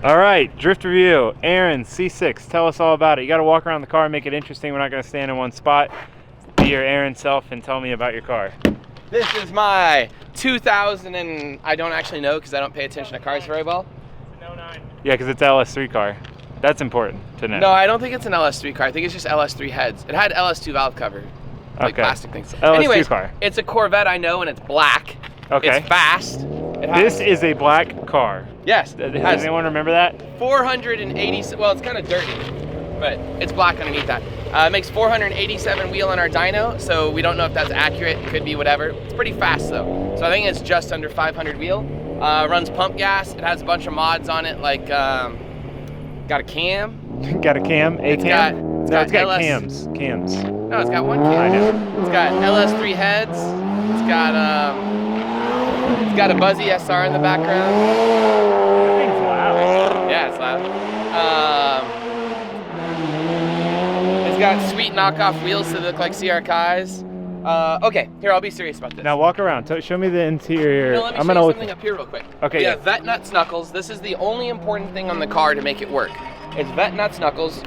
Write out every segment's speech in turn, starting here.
All right, drift review. Aaron, C6, tell us all about it. You got to walk around the car and make it interesting. We're not going to stand in one spot. Be your Aaron self and tell me about your car. This is my 2000 and I don't actually know because I don't pay attention to cars very well. It's an 09. Yeah, because it's an LS3 car. That's important to know. No, I don't think it's an LS3 car. I think it's just LS3 heads. It had LS2 valve cover, like plastic things. LS2 Anyways, car. It's a Corvette, I know, and it's black. Okay. It's fast. This is a black car. Yes. Does anyone remember that? 480, well, it's kind of dirty, but it's black underneath that. It makes 487 wheel on our dyno, so we don't know if that's accurate. Could be whatever. It's pretty fast though. So I think it's just under 500 wheel. Runs pump gas. It has a bunch of mods on it, like got a cam. Got a cam? A cam? It's got LS... cams. Cams. No, it's got one cam. I know. It's got LS3 heads. It's got a Buzzy SR in the background. That thing's loud. Yeah, it's loud. It's got sweet knockoff wheels so they look like CR Kais. Okay, here, I'll be serious about this. Now walk around. Show me the interior. No, let me show you something up here real quick. Okay. Yeah, Vet Nuts Knuckles. This is the only important thing on the car to make it work. It's Vet Nuts Knuckles,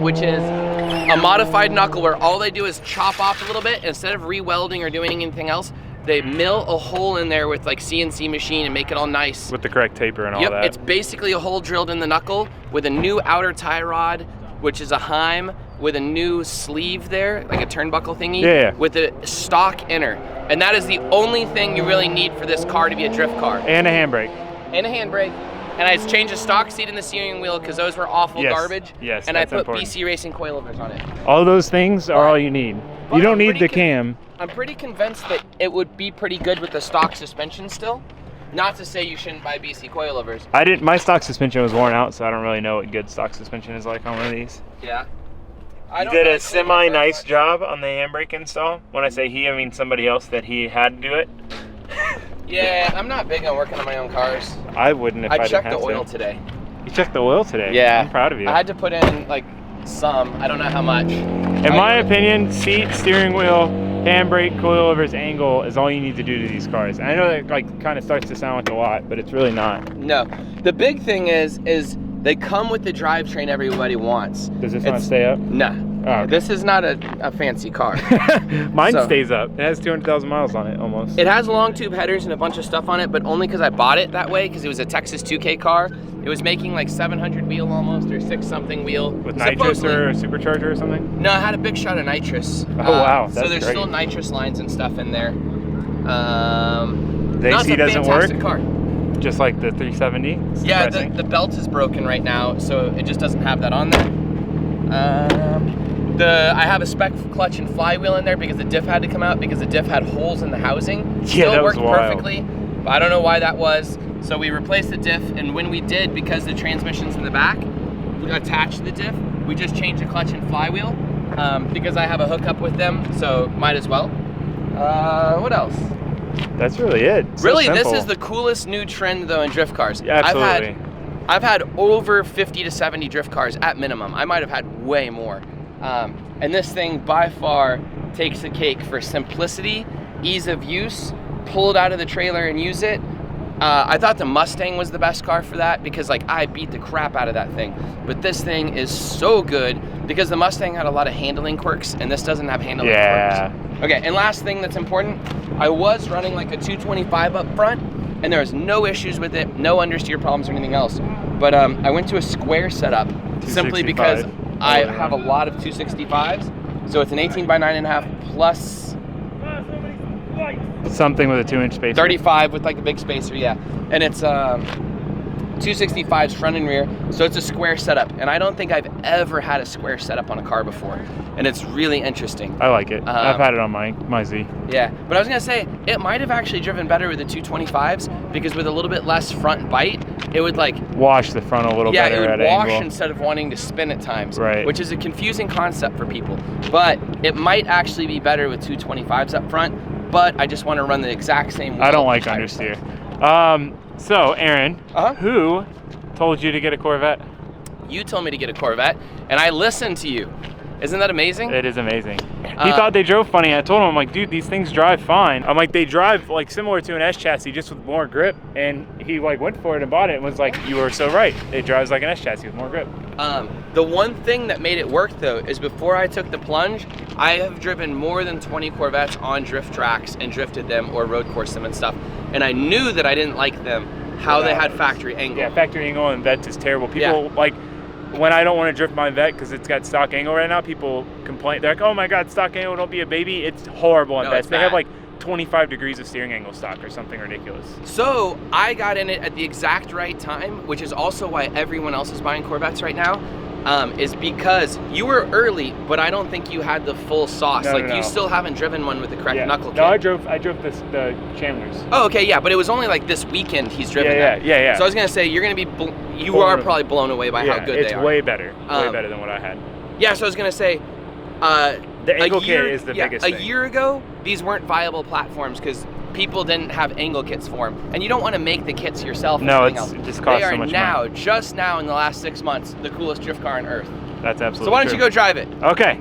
which is a modified knuckle where all they do is chop off a little bit. Instead of re-welding or doing anything else, they mill a hole in there with like CNC machine and make it all nice. With the correct taper and all that. Yep, it's basically a hole drilled in the knuckle with a new outer tie rod, which is a Heim, with a new sleeve there, like a turnbuckle thingy, yeah. with a stock inner. And that is the only thing you really need for this car to be a drift car. And a handbrake. And a handbrake. And I just changed the stock seat and the steering wheel because those were awful garbage. Yes, and I put important. BC Racing coilovers on it. All those things are all you need. You don't need the cam. I'm pretty convinced that it would be pretty good with the stock suspension still. Not to say you shouldn't buy BC coilovers. My stock suspension was worn out, so I don't really know what good stock suspension is like on one of these. Yeah. You did a semi-nice job on the handbrake install. When I say he, I mean somebody else that he had to do it. Yeah, I'm not big on working on my own cars. I wouldn't if I didn't have to. I checked the oil today. You checked the oil today? Yeah. I'm proud of you. I had to put in like some, I don't know how much. In my opinion, seat, steering wheel, handbrake, coilovers, angle is all you need to do to these cars. And I know that like kind of starts to sound like a lot, but it's really not. No. The big thing is they come with the drivetrain everybody wants. Does this not stay up? No. Oh, okay. This is not a fancy car. Mine stays up. It has 200,000 miles on it almost. It has long tube headers and a bunch of stuff on it, but only because I bought it that way because it was a Texas 2K car. It was making like 700 wheel almost, or 6 something wheel. With nitrous or a supercharger or something? No, I had a big shot of nitrous. Oh wow, that's so there's great. still nitrous lines and stuff in there. The AC doesn't work? Car. Just like the 370? Yeah, the belt is broken right now, so it just doesn't have that on there. I have a spec clutch and flywheel in there because the diff had to come out because the diff had holes in the housing. Yeah, that was worked perfectly, but I don't know why that was. So we replaced the diff, and when we did, because the transmission's in the back, we attached the diff. We just changed the clutch and flywheel because I have a hookup with them, so might as well. What else? That's really it. Really, so this is the coolest new trend though in drift cars. Yeah, absolutely. I've had over 50 to 70 drift cars at minimum. I might have had way more. And this thing by far takes the cake for simplicity, ease of use, pull it out of the trailer and use it. I thought the Mustang was the best car for that because like I beat the crap out of that thing. But this thing is so good because the Mustang had a lot of handling quirks and this doesn't have handling quirks. Okay, and last thing that's important, I was running like a 225 up front and there was no issues with it, no understeer problems or anything else. But I went to a square setup simply because I have a lot of 265s. So it's an 18 by 9.5 plus something with a 2-inch spacer. 35 with like a big spacer, yeah. And it's 265s front and rear, so it's a square setup. And I don't think I've ever had a square setup on a car before. And it's really interesting. I like it. I've had it on my Z. Yeah, but I was gonna say, it might have actually driven better with the 225s because with a little bit less front bite, it would like wash the front a little better at angle. Yeah, it would wash instead of wanting to spin at times, right? Which is a confusing concept for people. But it might actually be better with 225s up front. But I just want to run the exact same. I don't like understeer. So Aaron, who told you to get a Corvette? You told me to get a Corvette, and I listened to you. Isn't that amazing? It is amazing. He thought they drove funny. I told him, I'm like, dude, these things drive fine. I'm like, they drive like similar to an S chassis, just with more grip. And he like went for it and bought it and was like, you were so right. It drives like an S chassis with more grip. The one thing that made it work though is before I took the plunge, I have driven more than 20 Corvettes on drift tracks and drifted them or road coursed them and stuff. And I knew that I didn't like them, how they had factory angle. Yeah, factory angle on Vettes is terrible. People like, when I don't want to drift my Vette because it's got stock angle right now, people complain. They're like, oh my God, stock angle, don't be a baby. It's horrible on Vettes. They have like 25 degrees of steering angle stock or something ridiculous. So I got in it at the exact right time, which is also why everyone else is buying Corvettes right now, is because you were early, but I don't think you had the full sauce. You still haven't driven one with the correct knuckle kit. No, I drove the Chandlers. Oh, okay, yeah, but it was only like this weekend he's driven that. Yeah. So I was gonna say, you're gonna be, you are probably blown away by how good they are. It's way better than what I had. Yeah, so I was gonna say, the angle kit is the biggest thing. A year ago, these weren't viable platforms because people didn't have angle kits for them, and you don't want to make the kits yourself. No, it just costs so much money. Just now in the last 6 months, the coolest drift car on earth. That's absolutely So why don't you go drive it? Okay,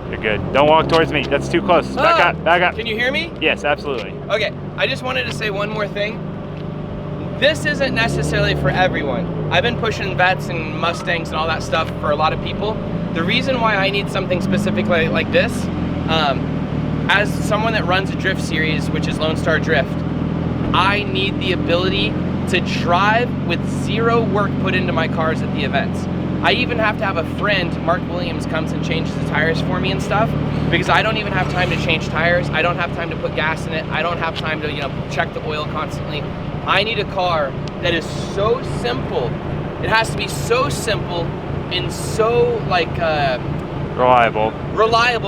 you're good. Don't walk towards me. That's too close. Back up. Can you hear me? Yes, absolutely. Okay, I just wanted to say one more thing. This isn't necessarily for everyone. I've been pushing Vettes and Mustangs and all that stuff for a lot of people. The reason why I need something specific like this, as someone that runs a drift series, which is Lone Star Drift, I need the ability to drive with zero work put into my cars at the events. I even have to have a friend, Mark Williams, comes and changes the tires for me and stuff, because I don't even have time to change tires. I don't have time to put gas in it. I don't have time to, check the oil constantly. I need a car that is so simple. It has to be so simple and so reliable.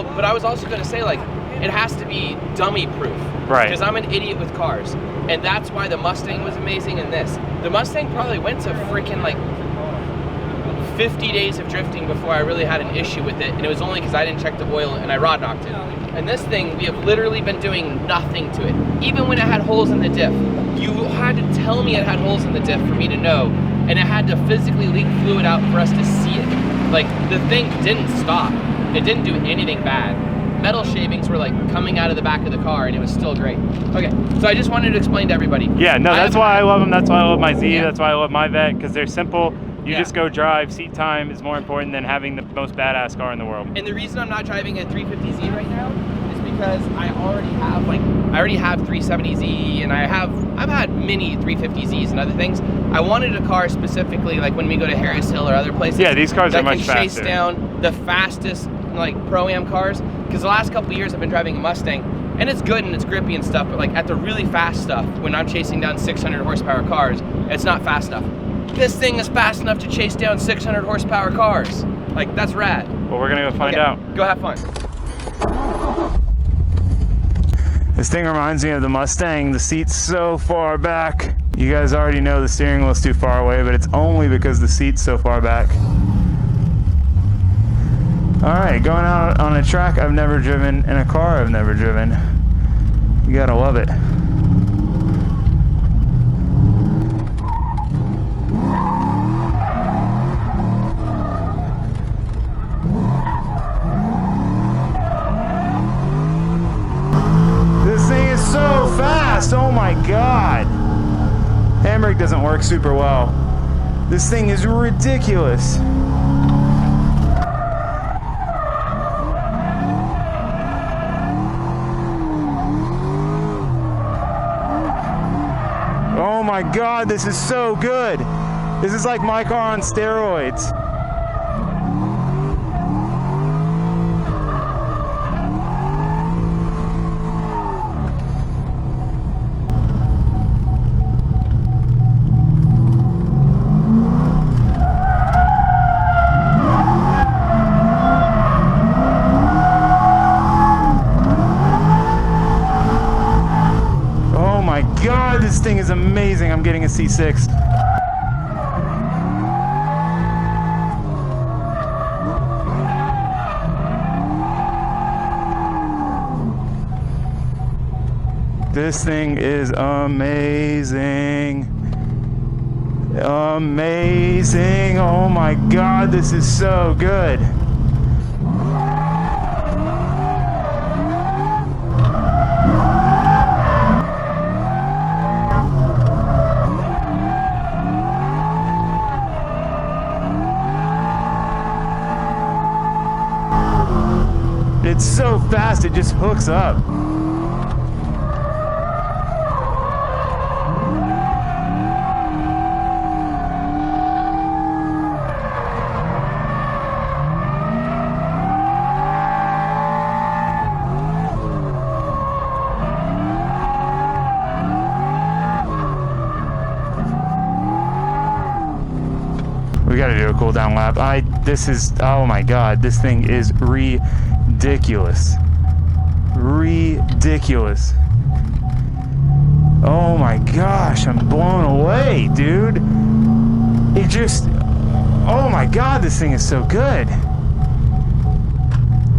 But I was also going to say it has to be dummy proof. Right. Because I'm an idiot with cars. And that's why the Mustang was amazing in this. The Mustang probably went to freaking 50 days of drifting before I really had an issue with it, and it was only because I didn't check the oil and I rod knocked it. And this thing, we have literally been doing nothing to it. Even when it had holes in the diff, you had to tell me it had holes in the diff for me to know, and it had to physically leak fluid out for us to see it. The thing didn't stop. It didn't do anything bad. Metal shavings were coming out of the back of the car, and it was still great. Okay, so I just wanted to explain to everybody. Yeah, no, that's why I love them. That's why I love my Z. Yeah. That's why I love my Vette, because they're simple. You just go drive. Seat time is more important than having the most badass car in the world. And the reason I'm not driving a 350Z right now is because I already have 370Z, and I've had many 350Zs and other things. I wanted a car specifically when we go to Harris Hill or other places. Yeah, these cars are much faster. That can chase down the fastest Pro-Am cars. Because the last couple of years I've been driving a Mustang, and it's good and it's grippy and stuff, but at the really fast stuff, when I'm chasing down 600 horsepower cars, it's not fast enough. This thing is fast enough to chase down 600 horsepower cars. That's rad. Well, we're gonna go find out. Go have fun. This thing reminds me of the Mustang. The seat's so far back. You guys already know the steering wheel's too far away, but it's only because the seat's so far back. All right, going out on a track I've never driven in a car I've never driven. You gotta love it. Oh my God. Handbrake doesn't work super well. This thing is ridiculous. Oh my God, this is so good. This is like my car on steroids. This thing is amazing. I'm getting a C6. This thing is amazing. Amazing. Oh my God, this is so good. It's so fast, it just hooks up. We gotta do a cool down lap. Oh my God, this thing is ridiculous. Ridiculous. Oh my gosh, I'm blown away, dude. Oh my God, this thing is so good.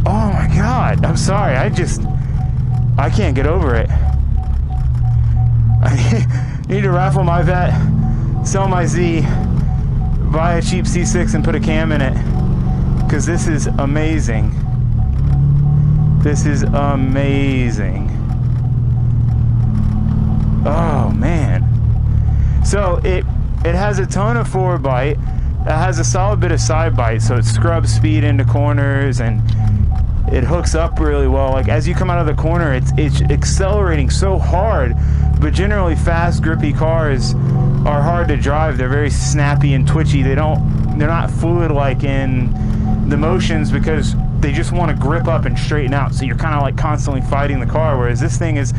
Oh my God, I'm sorry, I can't get over it. I need to raffle my vet, sell my Z, buy a cheap C6 and put a cam in it, because this is amazing. This is amazing. Oh man. So it has a ton of forward bite. It has a solid bit of side bite, so it scrubs speed into corners and it hooks up really well. Like as you come out of the corner, it's accelerating so hard, but generally fast, grippy cars are hard to drive. They're very snappy and twitchy. They're not fluid like in the motions, because they just want to grip up and straighten out. So you're kind of like constantly fighting the car, whereas this thing is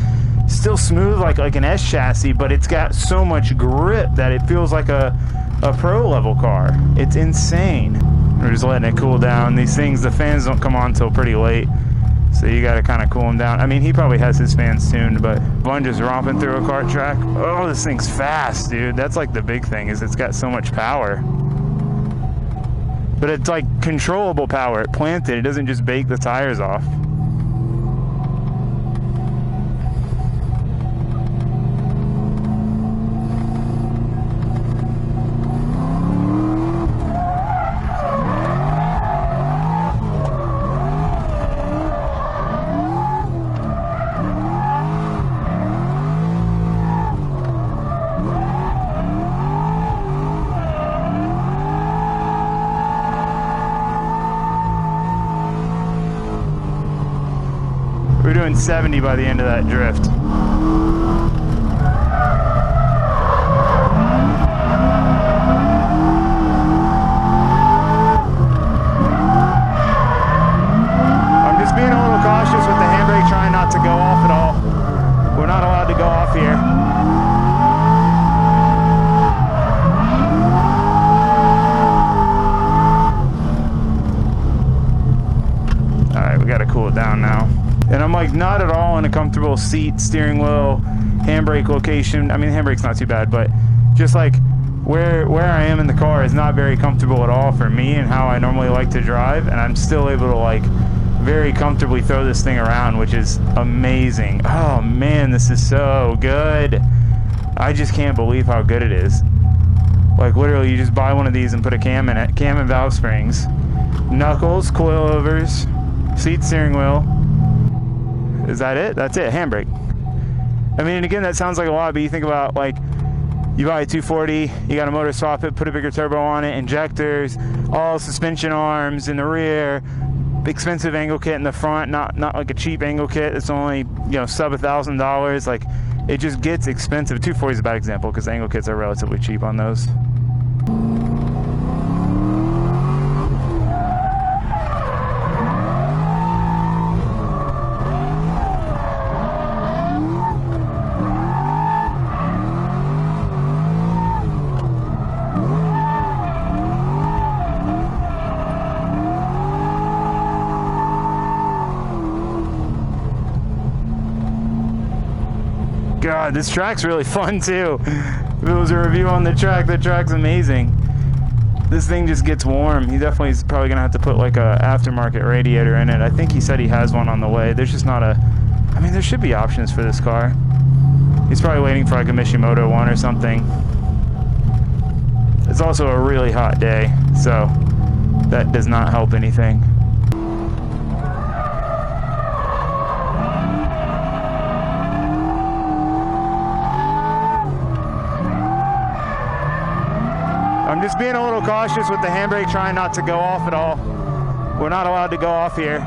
still smooth like an S chassis, but it's got so much grip that it feels like a pro level car. It's insane. We're just letting it cool down. These things, the fans don't come on till pretty late, so you got to kind of cool them down. I mean, he probably has his fans tuned, but one just romping through a kart track. Oh, this thing's fast, dude. That's like the big thing, is it's got so much power. But it's like controllable power. It planted. It doesn't just bake the tires off. We're doing 70 by the end of that drift. I'm just being a little cautious with the handbrake, trying not to go off at all. We're not allowed to go off here. All right, we got to cool it down now. And I'm like not at all in a comfortable seat, steering wheel, handbrake location. I mean, the handbrake's not too bad, but just like where I am in the car is not very comfortable at all for me and how I normally like to drive. And I'm still able to like very comfortably throw this thing around, which is amazing. Oh man, this is so good. I just can't believe how good it is. Like literally, you just buy one of these and put a cam in it, cam and valve springs, knuckles, coilovers, seat, steering wheel. Is that it? That's it, handbrake. I mean, and again, that sounds like a lot, but you think about like, you buy a 240, you got a motor swap it, put a bigger turbo on it, injectors, all suspension arms in the rear, expensive angle kit in the front, not like a cheap angle kit. It's only, sub $1,000. Like, it just gets expensive. 240 is a bad example because angle kits are relatively cheap on those. God, this track's really fun too. If it was a review on the track's amazing. This thing just gets warm. He definitely is probably gonna have to put like a aftermarket radiator in it. I think he said he has one on the way. There's just not I mean, there should be options for this car. He's probably waiting for like a Mishimoto one or something. It's also a really hot day, so that does not help anything. I'm just being a little cautious with the handbrake, trying not to go off at all. We're not allowed to go off here.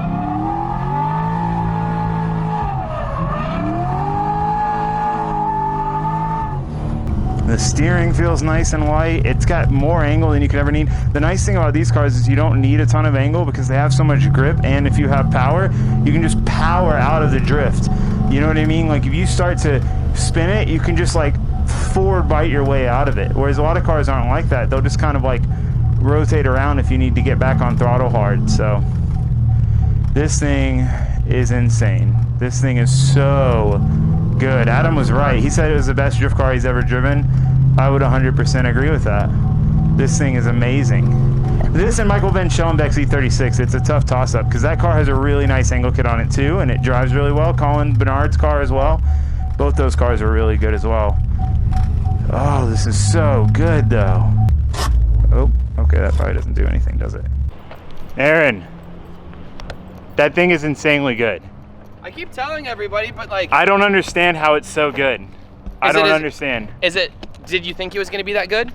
The steering feels nice and light. It's got more angle than you could ever need. The nice thing about these cars is you don't need a ton of angle because they have so much grip, and if you have power, you can just power out of the drift. You know what I mean? Like if you start to spin it, you can just like forward bite your way out of it. Whereas a lot of cars aren't like that. They'll just kind of like rotate around if you need to get back on throttle hard. So this thing is insane. This thing is so good. Adam was right. He said it was the best drift car he's ever driven. I would 100% agree with that. This thing is amazing. This and Michael Van Schellenbeck's E36, it's a tough toss-up because that car has a really nice angle kit on it too, and it drives really well. Colin Bernard's car as well. Both those cars are really good as well. Oh, this is so good though. Oh, okay, that probably doesn't do anything, does it? Aaron, that thing is insanely good. I keep telling everybody, but like... I don't understand how it's so good. I don't understand. Did you think it was going to be that good?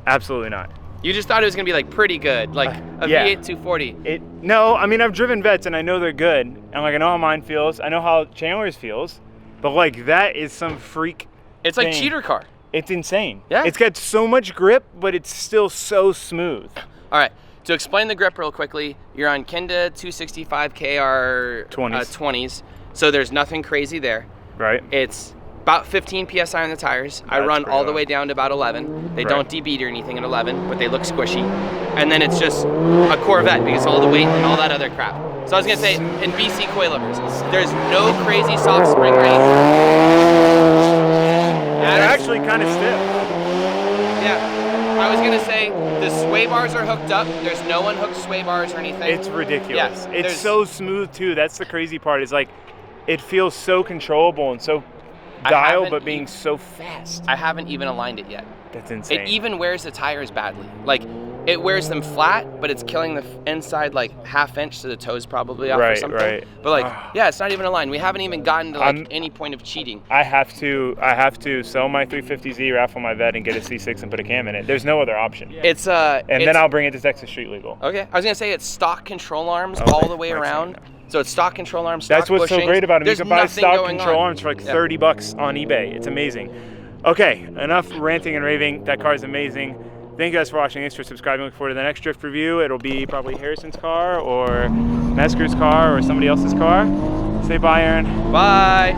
Absolutely not. You just thought it was going to be like pretty good, like a V8 240. No, I mean, I've driven Vettes and I know they're good. And like, I know how mine feels. I know how Chandler's feels. But like, that is some freak It's thing. like cheater car. It's insane. Yeah. It's got so much grip, but it's still so smooth. All right. To explain the grip real quickly, you're on Kenda 265 KR 20s. So there's nothing crazy there. Right. It's about 15 PSI on the tires. I run all the way down to about 11. They don't debeat or anything at 11, but they look squishy. And then it's just a Corvette because all the weight and all that other crap. So I was gonna say, in BC coilovers, there's no crazy soft spring rate. They're actually kind of stiff. Yeah. I was gonna say, the sway bars are hooked up. There's no unhooked sway bars or anything. It's ridiculous. Yeah, it's so smooth too. That's the crazy part. Is like, it feels so controllable and so dialed, but being so fast. I haven't even aligned it yet. That's insane. It even wears the tires badly. Like, it wears them flat, but it's killing the inside like half inch, so the toe's probably off or something. Right. But like, yeah, it's not even aligned. We haven't even gotten to like any point of cheating. I have to sell my 350Z, raffle my Vette, and get a C6 and put a cam in it. There's no other option. It's then I'll bring it to Texas Street Legal. Okay. I was gonna say it's stock control arms all the way around. So it's stock control arms, stock That's what's bushings. so great about them. You can buy stock control on. arms for like $30 on eBay. It's amazing. Okay, enough ranting and raving. That car is amazing. Thank you guys for watching. Thanks for subscribing. Look forward to the next drift review. It'll be probably Harrison's car or Mesker's car or somebody else's car. Say bye, Aaron. Bye.